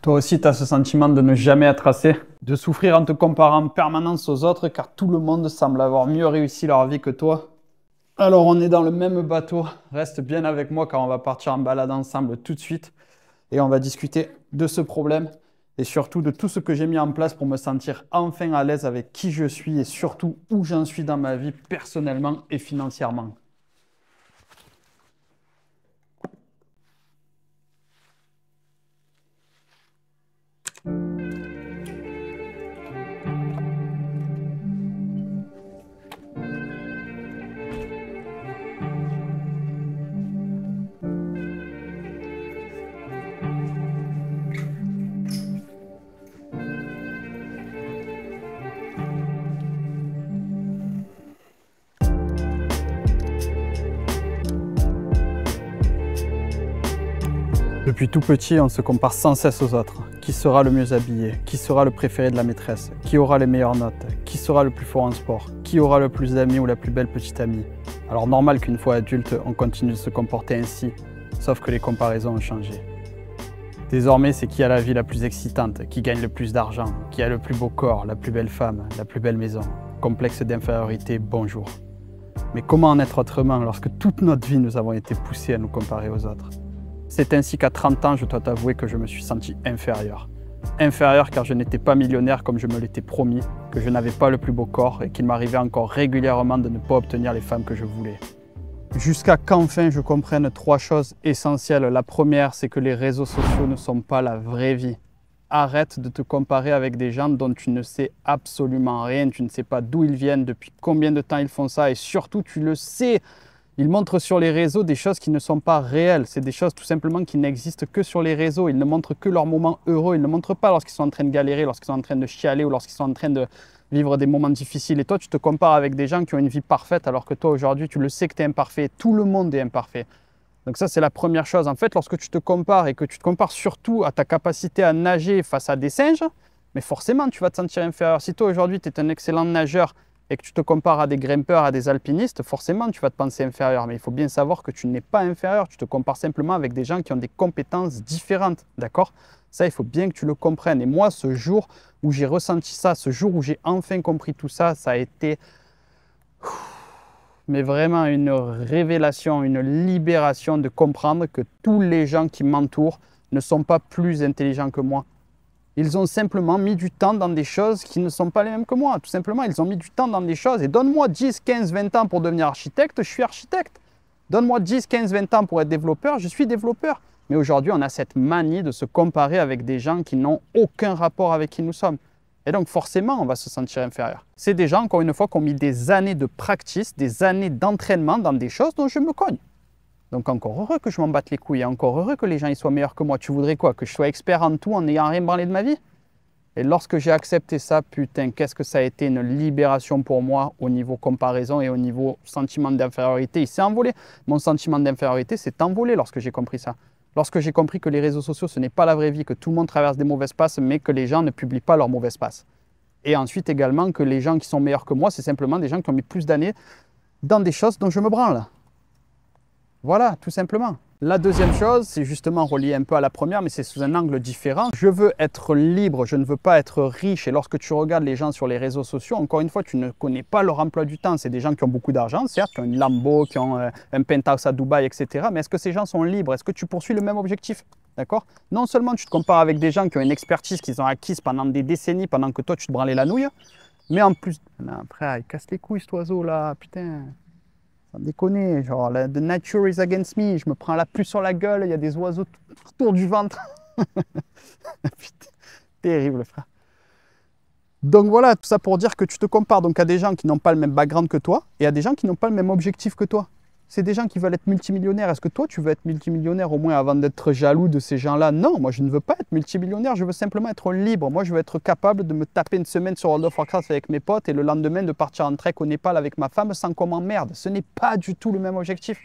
Toi aussi, tu as ce sentiment de ne jamais être assez, de souffrir en te comparant en permanence aux autres car tout le monde semble avoir mieux réussi leur vie que toi. Alors on est dans le même bateau, reste bien avec moi car on va partir en balade ensemble tout de suite et on va discuter de ce problème et surtout de tout ce que j'ai mis en place pour me sentir enfin à l'aise avec qui je suis et surtout où j'en suis dans ma vie personnellement et financièrement. Depuis tout petit, on se compare sans cesse aux autres. Qui sera le mieux habillé? Qui sera le préféré de la maîtresse? Qui aura les meilleures notes? Qui sera le plus fort en sport? Qui aura le plus d'amis ou la plus belle petite amie? Alors normal qu'une fois adulte, on continue de se comporter ainsi, sauf que les comparaisons ont changé. Désormais, c'est qui a la vie la plus excitante, qui gagne le plus d'argent, qui a le plus beau corps, la plus belle femme, la plus belle maison. Complexe d'infériorité, bonjour. Mais comment en être autrement lorsque toute notre vie nous avons été poussés à nous comparer aux autres? C'est ainsi qu'à 30 ans, je dois t'avouer que je me suis senti inférieur. Inférieur car je n'étais pas millionnaire comme je me l'étais promis, que je n'avais pas le plus beau corps et qu'il m'arrivait encore régulièrement de ne pas obtenir les femmes que je voulais. Jusqu'à qu'enfin je comprenne 3 choses essentielles. La première, c'est que les réseaux sociaux ne sont pas la vraie vie. Arrête de te comparer avec des gens dont tu ne sais absolument rien, tu ne sais pas d'où ils viennent, depuis combien de temps ils font ça et surtout tu le sais. Ils montrent sur les réseaux des choses qui ne sont pas réelles. C'est des choses tout simplement qui n'existent que sur les réseaux. Ils ne montrent que leurs moments heureux. Ils ne montrent pas lorsqu'ils sont en train de galérer, lorsqu'ils sont en train de chialer ou lorsqu'ils sont en train de vivre des moments difficiles. Et toi, tu te compares avec des gens qui ont une vie parfaite alors que toi, aujourd'hui, tu le sais que tu es imparfait. Tout le monde est imparfait. Donc ça, c'est la première chose. En fait, lorsque tu te compares et que tu te compares surtout à ta capacité à nager face à des singes, mais forcément, tu vas te sentir inférieur. Si toi, aujourd'hui, tu es un excellent nageur et que tu te compares à des grimpeurs, à des alpinistes, forcément, tu vas te penser inférieur. Mais il faut bien savoir que tu n'es pas inférieur. Tu te compares simplement avec des gens qui ont des compétences différentes. D'accord? Ça, il faut bien que tu le comprennes. Et moi, ce jour où j'ai ressenti ça, ce jour où j'ai enfin compris tout ça, ça a été mais vraiment une révélation, une libération de comprendre que tous les gens qui m'entourent ne sont pas plus intelligents que moi. Ils ont simplement mis du temps dans des choses qui ne sont pas les mêmes que moi. Tout simplement, ils ont mis du temps dans des choses. Et donne-moi 10, 15, 20 ans pour devenir architecte, je suis architecte. Donne-moi 10, 15, 20 ans pour être développeur, je suis développeur. Mais aujourd'hui, on a cette manie de se comparer avec des gens qui n'ont aucun rapport avec qui nous sommes. Et donc forcément, on va se sentir inférieur. C'est des gens, encore une fois, qui ont mis des années de practice, des années d'entraînement dans des choses dont je me cogne. Donc encore heureux que je m'en batte les couilles, encore heureux que les gens ils soient meilleurs que moi. Tu voudrais quoi? Que je sois expert en tout en n'ayant rien branlé de ma vie? Et lorsque j'ai accepté ça, putain, qu'est-ce que ça a été une libération pour moi au niveau comparaison et au niveau sentiment d'infériorité. Il s'est envolé. Mon sentiment d'infériorité s'est envolé lorsque j'ai compris ça. Lorsque j'ai compris que les réseaux sociaux, ce n'est pas la vraie vie, que tout le monde traverse des mauvaises passes, mais que les gens ne publient pas leurs mauvaises passes. Et ensuite également que les gens qui sont meilleurs que moi, c'est simplement des gens qui ont mis plus d'années dans des choses dont je me branle. Voilà, tout simplement. La deuxième chose, c'est justement relié un peu à la première, mais c'est sous un angle différent. Je veux être libre, je ne veux pas être riche. Et lorsque tu regardes les gens sur les réseaux sociaux, encore une fois, tu ne connais pas leur emploi du temps. C'est des gens qui ont beaucoup d'argent, certes, qui ont une Lambo, qui ont un penthouse à Dubaï, etc. Mais est-ce que ces gens sont libres? Est-ce que tu poursuis le même objectif? D'accord? Non seulement tu te compares avec des gens qui ont une expertise qu'ils ont acquise pendant des décennies, pendant que toi, tu te branlais la nouille, mais en plus... Non, frère, il casse les couilles, cet oiseau-là, putain. Sans déconner, genre, the nature is against me, je me prends la pluie sur la gueule, il y a des oiseaux autour du ventre. Putain, terrible, frère. Donc voilà, tout ça pour dire que tu te compares donc à des gens qui n'ont pas le même background que toi et à des gens qui n'ont pas le même objectif que toi. C'est des gens qui veulent être multimillionnaires. Est-ce que toi, tu veux être multimillionnaire au moins avant d'être jaloux de ces gens-là? Non, moi, je ne veux pas être multimillionnaire. Je veux simplement être libre. Moi, je veux être capable de me taper une semaine sur World of Warcraft avec mes potes et le lendemain de partir en trek au Népal avec ma femme sans qu'on m'emmerde. Ce n'est pas du tout le même objectif.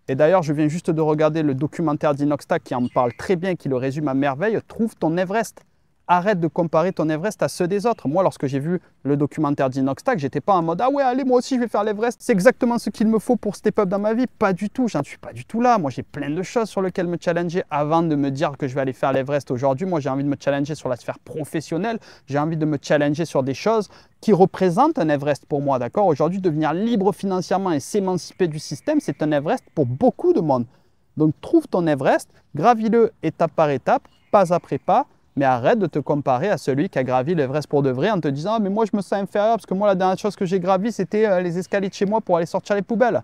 Et d'ailleurs, je viens juste de regarder le documentaire d'Inoxtag qui en parle très bien, qui le résume à merveille. Trouve ton Everest. Arrête de comparer ton Everest à ceux des autres. Moi, lorsque j'ai vu le documentaire d'Inoxtag, j'étais pas en mode « Ah ouais, allez, moi aussi, je vais faire l'Everest. C'est exactement ce qu'il me faut pour step up dans ma vie. » Pas du tout, j'en suis pas du tout là. Moi, j'ai plein de choses sur lesquelles me challenger avant de me dire que je vais aller faire l'Everest aujourd'hui. Moi, j'ai envie de me challenger sur la sphère professionnelle. J'ai envie de me challenger sur des choses qui représentent un Everest pour moi, d'accord? Aujourd'hui, devenir libre financièrement et s'émanciper du système, c'est un Everest pour beaucoup de monde. Donc, trouve ton Everest, gravis-le étape par étape, pas après pas. Mais arrête de te comparer à celui qui a gravi l'Everest pour de vrai en te disant « Ah, mais moi, je me sens inférieur parce que moi, la dernière chose que j'ai gravi, c'était les escaliers de chez moi pour aller sortir les poubelles. »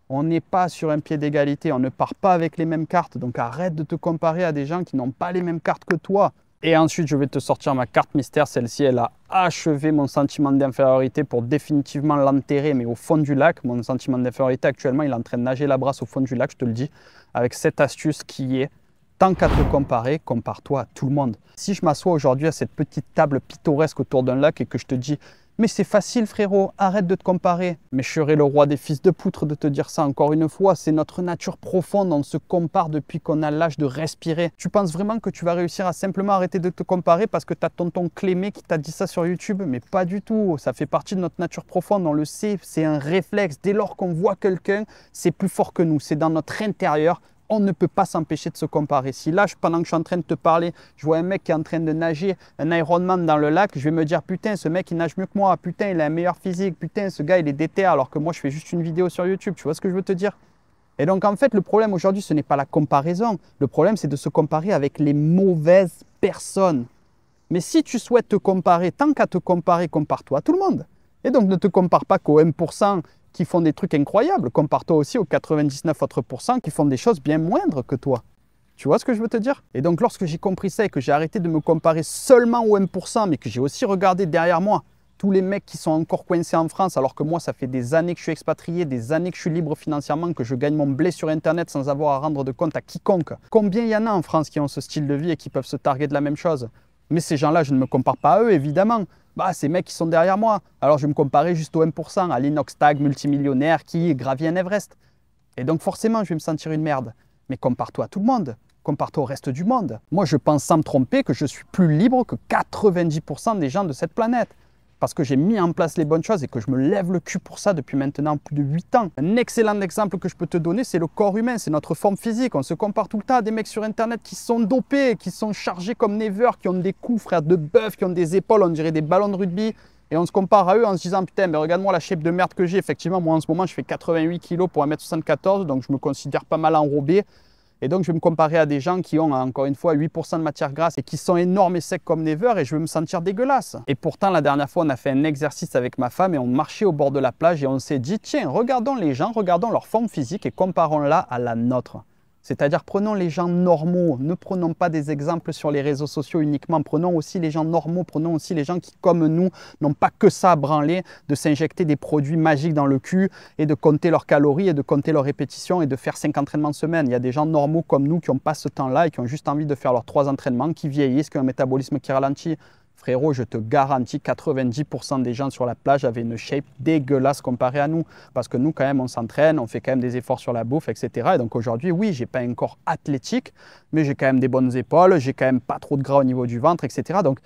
On n'est pas sur un pied d'égalité, on ne part pas avec les mêmes cartes. Donc, arrête de te comparer à des gens qui n'ont pas les mêmes cartes que toi. Et ensuite, je vais te sortir ma carte mystère. Celle-ci, elle a achevé mon sentiment d'infériorité pour définitivement l'enterrer, mais au fond du lac. Mon sentiment d'infériorité, actuellement, il est en train de nager la brasse au fond du lac, je te le dis, avec cette astuce qui est: tant qu'à te comparer, compare-toi à tout le monde. Si je m'assois aujourd'hui à cette petite table pittoresque autour d'un lac et que je te dis « Mais c'est facile frérot, arrête de te comparer », mais je serai le roi des fils de poutre de te dire ça encore une fois. C'est notre nature profonde, on se compare depuis qu'on a l'âge de respirer. Tu penses vraiment que tu vas réussir à simplement arrêter de te comparer parce que tu as tonton Clémé qui t'a dit ça sur YouTube? Mais pas du tout, ça fait partie de notre nature profonde, on le sait, c'est un réflexe. Dès lors qu'on voit quelqu'un, c'est plus fort que nous, c'est dans notre intérieur. On ne peut pas s'empêcher de se comparer. Si là, pendant que je suis en train de te parler, je vois un mec qui est en train de nager un Ironman dans le lac, je vais me dire « Putain, ce mec, il nage mieux que moi. Putain, il a un meilleur physique. Putain, ce gars, il est déter alors que moi, je fais juste une vidéo sur YouTube. » Tu vois ce que je veux te dire? Et donc, en fait, le problème aujourd'hui, ce n'est pas la comparaison. Le problème, c'est de se comparer avec les mauvaises personnes. Mais si tu souhaites te comparer, tant qu'à te comparer, compare-toi à tout le monde. Et donc, ne te compare pas qu'aux 1% qui font des trucs incroyables. Compare-toi aussi aux 99 autres pourcents qui font des choses bien moindres que toi. Tu vois ce que je veux te dire? Et donc, lorsque j'ai compris ça et que j'ai arrêté de me comparer seulement aux 1%, mais que j'ai aussi regardé derrière moi tous les mecs qui sont encore coincés en France, alors que moi, ça fait des années que je suis expatrié, des années que je suis libre financièrement, que je gagne mon blé sur Internet sans avoir à rendre de compte à quiconque. Combien il y en a en France qui ont ce style de vie et qui peuvent se targuer de la même chose? Mais ces gens-là, je ne me compare pas à eux, évidemment. Bah, ces mecs qui sont derrière moi. Alors, je vais me comparer juste au 1%, à l'Inoxtag multimillionnaire qui gravit un Everest. Et donc, forcément, je vais me sentir une merde. Mais compare-toi à tout le monde. Compare-toi au reste du monde. Moi, je pense sans me tromper que je suis plus libre que 90% des gens de cette planète. Parce que j'ai mis en place les bonnes choses et que je me lève le cul pour ça depuis maintenant plus de 8 ans. Un excellent exemple que je peux te donner, c'est le corps humain, c'est notre forme physique. On se compare tout le temps à des mecs sur Internet qui sont dopés, qui sont chargés comme never, qui ont des coups, frère, de bœuf, qui ont des épaules, on dirait des ballons de rugby. Et on se compare à eux en se disant « Putain, mais regarde-moi la shape de merde que j'ai. » Effectivement, moi en ce moment, je fais 88 kg pour 1m74, donc je me considère pas mal enrobé. Et donc, je vais me comparer à des gens qui ont, encore une fois, 8% de matière grasse et qui sont énormes et secs comme never et je vais me sentir dégueulasse. Et pourtant, la dernière fois, on a fait un exercice avec ma femme et on marchait au bord de la plage et on s'est dit « Tiens, regardons les gens, regardons leur forme physique et comparons-la à la nôtre. » C'est-à-dire, prenons les gens normaux, ne prenons pas des exemples sur les réseaux sociaux uniquement, prenons aussi les gens normaux, prenons aussi les gens qui, comme nous, n'ont pas que ça à branler, de s'injecter des produits magiques dans le cul et de compter leurs calories et de compter leurs répétitions et de faire 5 entraînements semaine. Il y a des gens normaux comme nous qui n'ont pas ce temps-là et qui ont juste envie de faire leurs 3 entraînements, qui vieillissent, qui ont un métabolisme qui ralentit. Frérot, je te garantis, 90% des gens sur la plage avaient une shape dégueulasse comparée à nous. Parce que nous, quand même, on s'entraîne, on fait quand même des efforts sur la bouffe, etc. Et donc aujourd'hui, oui, j'ai pas un corps athlétique, mais j'ai quand même des bonnes épaules, j'ai quand même pas trop de gras au niveau du ventre, etc. Donc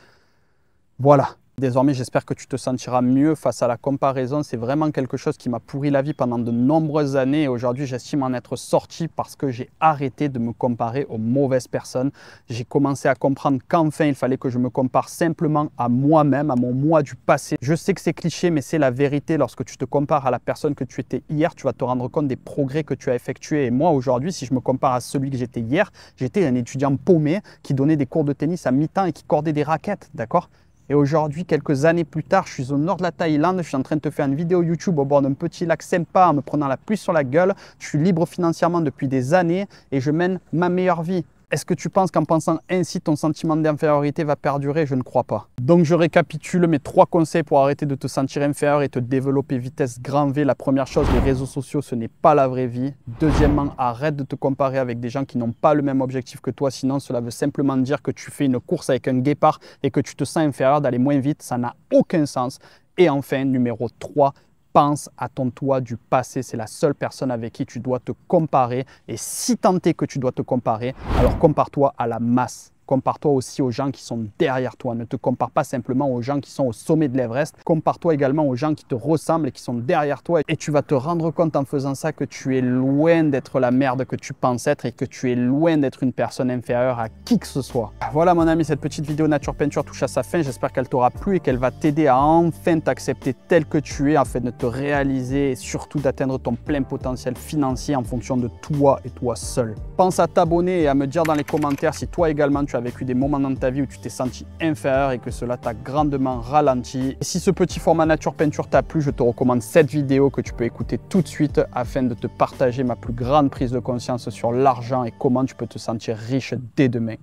voilà. Désormais, j'espère que tu te sentiras mieux face à la comparaison. C'est vraiment quelque chose qui m'a pourri la vie pendant de nombreuses années. Et aujourd'hui, j'estime en être sorti parce que j'ai arrêté de me comparer aux mauvaises personnes. J'ai commencé à comprendre qu'enfin, il fallait que je me compare simplement à moi-même, à mon moi du passé. Je sais que c'est cliché, mais c'est la vérité. Lorsque tu te compares à la personne que tu étais hier, tu vas te rendre compte des progrès que tu as effectués. Et moi, aujourd'hui, si je me compare à celui que j'étais hier, j'étais un étudiant paumé qui donnait des cours de tennis à mi-temps et qui cordait des raquettes, d'accord ? Et aujourd'hui, quelques années plus tard, je suis au nord de la Thaïlande, je suis en train de te faire une vidéo YouTube au bord d'un petit lac sympa en me prenant la pluie sur la gueule. Je suis libre financièrement depuis des années et je mène ma meilleure vie. Est-ce que tu penses qu'en pensant ainsi, ton sentiment d'infériorité va perdurer? Je ne crois pas. Donc je récapitule mes 3 conseils pour arrêter de te sentir inférieur et te développer vitesse grand V. La première chose, les réseaux sociaux, ce n'est pas la vraie vie. Deuxièmement, arrête de te comparer avec des gens qui n'ont pas le même objectif que toi. Sinon, cela veut simplement dire que tu fais une course avec un guépard et que tu te sens inférieur d'aller moins vite. Ça n'a aucun sens. Et enfin, numéro 3, pense à ton toi du passé, c'est la seule personne avec qui tu dois te comparer. Et si tant est que tu dois te comparer, alors compare-toi à la masse. compare-toi aussi aux gens qui sont derrière toi. Ne te compare pas simplement aux gens qui sont au sommet de l'Everest. Compare-toi également aux gens qui te ressemblent et qui sont derrière toi. Et tu vas te rendre compte en faisant ça que tu es loin d'être la merde que tu penses être et que tu es loin d'être une personne inférieure à qui que ce soit. Voilà mon ami, cette petite vidéo Nature Peinture touche à sa fin. J'espère qu'elle t'aura plu et qu'elle va t'aider à enfin t'accepter tel que tu es, afin de te réaliser et surtout d'atteindre ton plein potentiel financier en fonction de toi et toi seul. Pense à t'abonner et à me dire dans les commentaires si toi également tu as vécu des moments dans ta vie où tu t'es senti inférieur et que cela t'a grandement ralenti. Et si ce petit format Nature Peinture t'a plu, je te recommande cette vidéo que tu peux écouter tout de suite afin de te partager ma plus grande prise de conscience sur l'argent et comment tu peux te sentir riche dès demain.